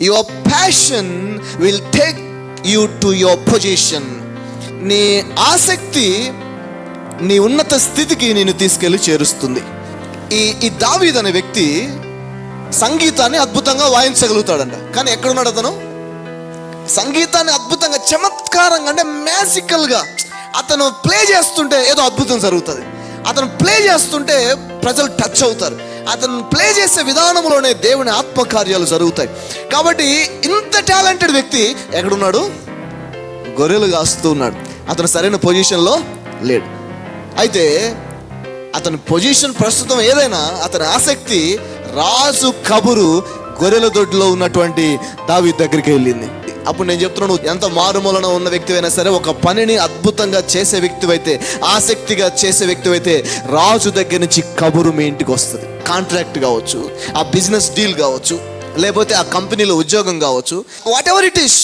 Your passion will take you to your position. నీ ఆసక్తి నీ ఉన్నత స్థితికి నేను తీసుకెళ్ళి చేరుస్తుంది. ఈ దావీదు అనే వ్యక్తి సంగీతాన్ని అద్భుతంగా వాయించగలుగుతాడంట. కానీ ఎక్కడున్నాడు అతను? సంగీతాన్ని అద్భుతంగా, చమత్కారంగా, అంటే మ్యాజికల్గా అతను ప్లే చేస్తుంటే ఏదో అద్భుతం జరుగుతుంది. అతను ప్లే చేస్తుంటే ప్రజలు టచ్ అవుతారు. అతను ప్లే చేసే విధానంలోనే దేవుని ఆత్మకార్యాలు జరుగుతాయి. కాబట్టి ఇంత టాలెంటెడ్ వ్యక్తి ఎక్కడున్నాడు? గొర్రెలు కాస్తూ ఉన్నాడు. అతను సరైన పొజిషన్లో లేడు. అయితే అతని పొజిషన్ ప్రస్తుతం ఏదైనా, అతని ఆసక్తి రాజు కబురు గొర్రెల దొడ్లో ఉన్నటువంటి దావీదు దగ్గరికి వెళ్ళింది. అప్పుడు నేను చెప్తున్నాను, ఎంత మారుమూలన ఉన్న వ్యక్తివైనా సరే, ఒక పనిని అద్భుతంగా చేసే వ్యక్తివైతే, ఆసక్తిగా చేసే వ్యక్తివైతే, రాజు దగ్గర నుంచి కబురు మీ ఇంటికి వస్తుంది. కాంట్రాక్ట్ కావచ్చు, ఆ బిజినెస్ డీల్ కావచ్చు, లేకపోతే ఆ కంపెనీలో ఉద్యోగం కావచ్చు, వాట్ ఎవర్ ఇట్ ఈస్,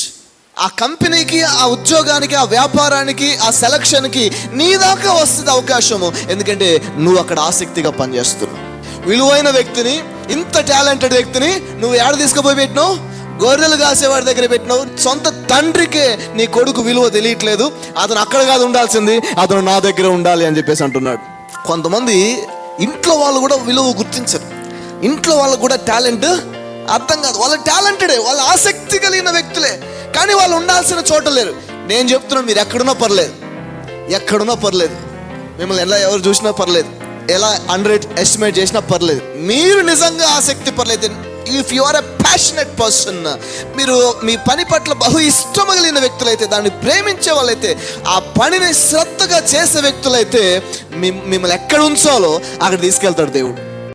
ఆ కంపెనీకి, ఆ ఉద్యోగానికి, ఆ వ్యాపారానికి, ఆ సెలక్షన్కి నీ దాకా వస్తుంది అవకాశము. ఎందుకంటే నువ్వు అక్కడ ఆసక్తిగా పనిచేస్తున్నావు. విలువైన వ్యక్తిని, ఇంత టాలెంటెడ్ వ్యక్తిని నువ్వు ఏడ తీసుకుపోయి పెట్టినావు? గొర్రెలు కాసేవాడి దగ్గర పెట్టినావు. సొంత తండ్రికే నీ కొడుకు విలువ తెలియట్లేదు. అతను అక్కడ కాదు ఉండాల్సింది, అతను నా దగ్గర ఉండాలి అని చెప్పేసి అంటున్నాడు. కొంతమంది ఇంట్లో వాళ్ళు కూడా విలువ గుర్తించరు. ఇంట్లో వాళ్ళకు కూడా టాలెంట్ అర్థం కాదు. వాళ్ళ టాలెంటెడే, వాళ్ళ ఆసక్తి కలిగిన వ్యక్తులే, కానీ వాళ్ళు ఉండాల్సిన చోట లేరు. నేను చెప్తున్నాను, మీరు ఎక్కడున్నా పర్లేదు, ఎక్కడున్నా పర్లేదు, మిమ్మల్ని ఎలా ఎవరు చూసినా పర్లేదు, ఎలా అండర్ ఎస్టిమేట్ చేసినా పర్లేదు. మీరు నిజంగా ఆసక్తి పర్లేదు, if you are a passionate person, మీరు మీ పని పట్ల బహు ఇష్టం కలిగిన వ్యక్తులైతే, దాన్ని ప్రేమించే వాళ్ళైతే, ఆ పనిని శ్రద్ధగా చేసే వ్యక్తులైతే, మిమ్మల్ని ఎక్కడ ఉంచాలో అక్కడ తీసుకెళ్తాడు దేవుడు.